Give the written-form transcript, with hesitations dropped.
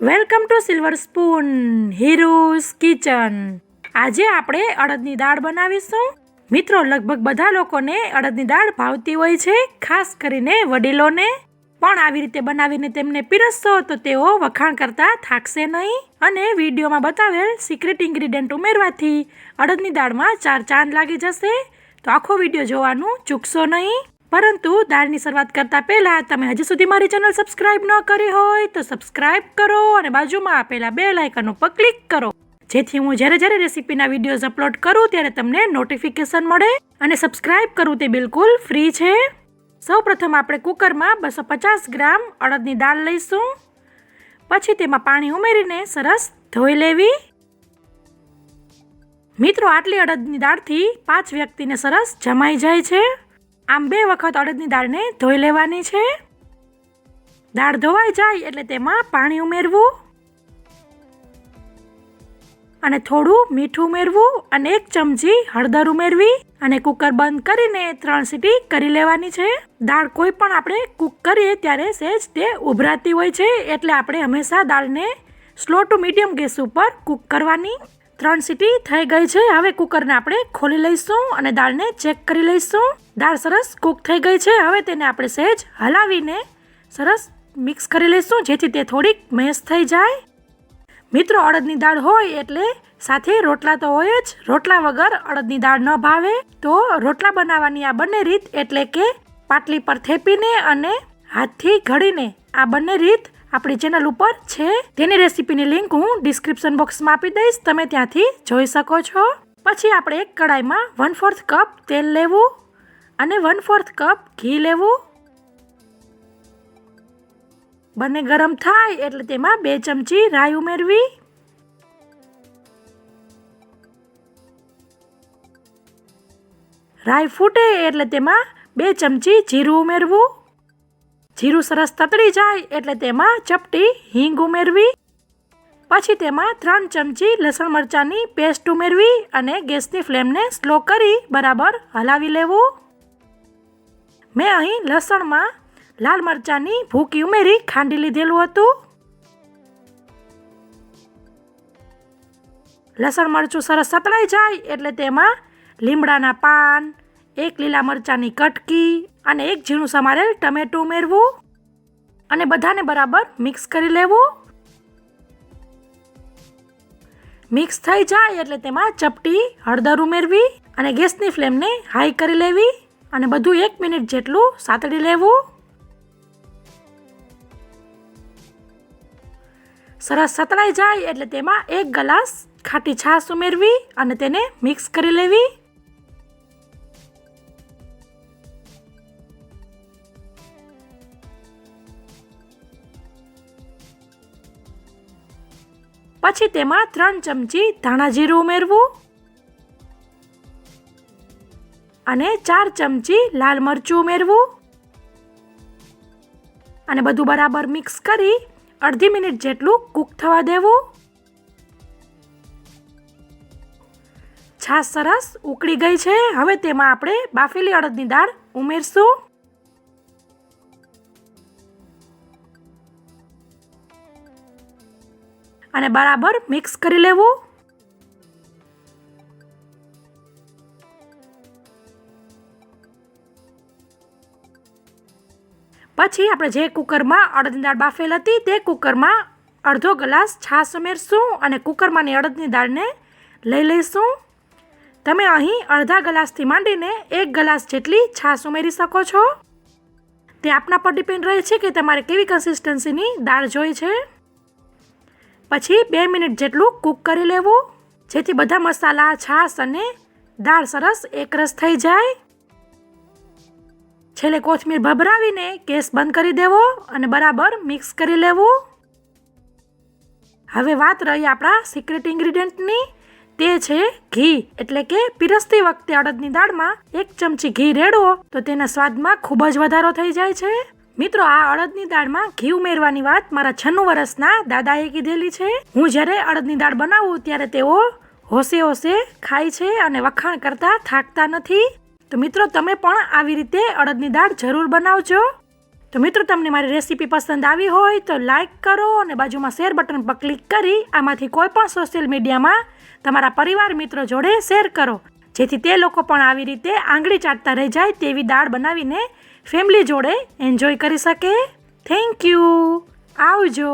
Welcome to silver spoon heroes kitchen. આજે આપણે અડદની દાળ બનાવીશું. મિત્રો, લગભગ બધા લોકોને અડદની દાળ ભાવતી હોય છે, ખાસ કરીને વડીલોને. પણ આવી રીતે બનાવીને તેમને પીરસશો તો તેઓ વખાણ કરતા થાકશે નહીં. અને વિડીયોમાં બતાવેલ સિક્રેટ ઇન્ગ્રીડિયન્ટ ઉમેરવાથી અડદની દાળમાં 4 ચાંદ લાગી જશે. તો આખો વિડીયો જોવાનું ચૂકશો નહીં. પરંતુ દાળની શરૂઆત કરતા પહેલા તમે હજી સુધી મારી ચેનલ સબસ્ક્રાઇબ ન કરી હોય તો સબસ્ક્રાઇબ કરો અને બાજુમાં આપેલા બેલ આઇકન ઉપર ક્લિક કરો, જેથી હું જ્યારે રેસીપીના વિડીયોઝ અપલોડ કરું ત્યારે તમને નોટિફિકેશન મળે. અને સબસ્ક્રાઇબ કરવું તે બિલકુલ ફ્રી છે. સૌપ્રથમ આપણે કુકરમાં 250 ગ્રામ અડદની દાળ લઈશું. પછી તેમાં પાણી ઉમેરીને સરસ ધોઈ લેવી. મિત્રો, આટલી અડદની દાળથી 5 વ્યક્તિને સરસ જમાઈ જાય છે. આમ 2 વખત અડદની દાળને ધોઈ લેવાની છે. દાળ ધોવાઈ જાય એટલે તેમાં પાણી ઉમેરવું અને થોડું મીઠું ઉમેરવું અને 1 ચમચી હળદર ઉમેરવી અને કુકર બંધ કરીને 3 સીટી કરી લેવાની છે. દાળ કોઈ પણ આપણે કૂક કરીએ ત્યારે સહેજ તે ઉભરાતી હોય છે, એટલે આપણે હંમેશા દાળને સ્લો ટુ મીડિયમ ગેસ ઉપર કૂક કરવાની. 3 સીટી થઈ ગઈ છે. હવે કુકરને આપણે ખોલી લઈશું અને દાળને ચેક કરી લઈશું. દાળ સરસ કૂક થઈ ગઈ છે. હવે તેને આપણે સહેજ હલાવીને સરસ મિક્સ કરી લઈશું, જેથી તે થોડીક મેશ થઈ જાય. મિત્રો, અડદની દાળ હોય એટલે સાથે રોટલા તો હોય જ. રોટલા વગર અડદની દાળ ન ભાવે. તો રોટલા બનાવવાની આ બંને રીત, એટલે કે પાટલી પર થેપીને અને હાથથી ઘડીને, આ બંને રીત આપણી ચેનલ ઉપર છે. તેની રેસીપીની લિંક હું ડિસ્ક્રિપ્શન બોક્સમાં આપી દઈશ, તમે ત્યાંથી જોઈ શકો છો. પછી આપણે એક કડાઈમાં 1/4 કપ તેલ લેવું અને 1/4 કપ ઘી લેવું. બંને ગરમ થાય એટલે તેમાં 2 ચમચી રાઈ ઉમેરવી. રાઈ ફૂટે એટલે તેમાં 2 ચમચી જીરું ઉમેરવું. જીરું સરસ તતડી જાય એટલે તેમાં ચપટી હિંગ ઉમેરવી. પછી તેમાં 3 ચમચી લસણ મરચાંની પેસ્ટ ઉમેરવી અને ગેસની ફ્લેમને સ્લો કરી બરાબર હલાવી લેવું. મેં અહીં લસણમાં લાલ મરચાંની ભૂકી ઉમેરી ખાંડી લીધેલું હતું. લસણ મરચું સરસ સતળાઈ જાય એટલે તેમાં લીમડાના પાન, 1 લીલા મરચાંની કટકી અને 1 ઝીણું સમારેલ ટમેટું ઉમેરવું અને બધાને બરાબર મિક્સ કરી લેવું. મિક્સ થઈ જાય એટલે તેમાં ચપટી હળદર ઉમેરવી અને ગેસની ફ્લેમને હાઈ કરી લેવી અને બધું 1 મિનિટ જેટલું સાતળી લેવું. સરસ સતળાઈ જાય એટલે તેમાં 1 ગ્લાસ ખાટી છાશ ઉમેરવી અને તેને મિક્સ કરી લેવી. પછી તેમાં 3 ચમચી ધાણા જીરું ઉમેરવું અને 4 ચમચી લાલ મરચું ઉમેરવું અને બધું બરાબર મિક્સ કરી અડધી મિનિટ જેટલું કૂક થવા દેવું. છાશ સરસ ઉકળી ગઈ છે. હવે તેમાં આપણે બાફેલી અડદની દાળ ઉમેરશું. અને બરાબર મિક્સ કરી લેવું. પછી આપણે જે કુકરમાં અડદની દાળ બાફેલ હતી તે કુકરમાં અડધો ગ્લાસ છાશ ઉમેરશું અને કુકરમાંની અડદની દાળને લઈ લઈશું. તમે અહીં અડધા ગ્લાસથી માંડીને 1 ગ્લાસ જેટલી છાશ ઉમેરી શકો છો. તે આપના પર ડિપેન્ડ રહે છે કે તમારે કેવી કન્સિસ્ટન્સીની દાળ જોઈ છે. પછી 2 મિનિટ જેટલું કૂક કરી લેવું, જેથી બધા મસાલા, છાશ અને દાળ સરસ એકરસ થઈ જાય. છેલ્લે કોથમીર ભભરાવીને ગેસ બંધ કરી દેવો અને બરાબર મિક્સ કરી લેવું. હવે વાત રહી આપણા સિક્રેટ ઇન્ગ્રીડિયન્ટની, તે છે ઘી. એટલે કે પીરસતી વખતે અડદની દાળમાં 1 ચમચી ઘી રેડવો તો તેના સ્વાદમાં ખૂબ જ વધારો થઈ જાય છે. મિત્રો, આ અડદની દાળમાં ઘી ઉમેરવાની વાત મારા 96 વર્ષના દાદાએ કીધેલી છે. હું જ્યારે અડદની દાળ બનાવું ત્યારે તેઓ હોશે હોશે ખાય છે અને વખાણ કરતા થાકતા નથી. તો મિત્રો, તમે પણ આવી રીતે અડદની દાળ જરૂર બનાવજો. તો મિત્રો તમને મારી રેસીપી પસંદ આવી હોય તો લાઇક કરો અને બાજુમાં શેર બટન પર ક્લિક કરી આમાંથી કોઈ પણ સોશિયલ મીડિયામાં તમારા પરિવાર મિત્રો જોડે શેર કરો, જેથી તે લોકો પણ આવી રીતે આંગળી ચાટતા રહી જાય તેવી દાળ બનાવીને ફેમિલી જોડે એન્જોય કરી શકે. Thank you. આવજો.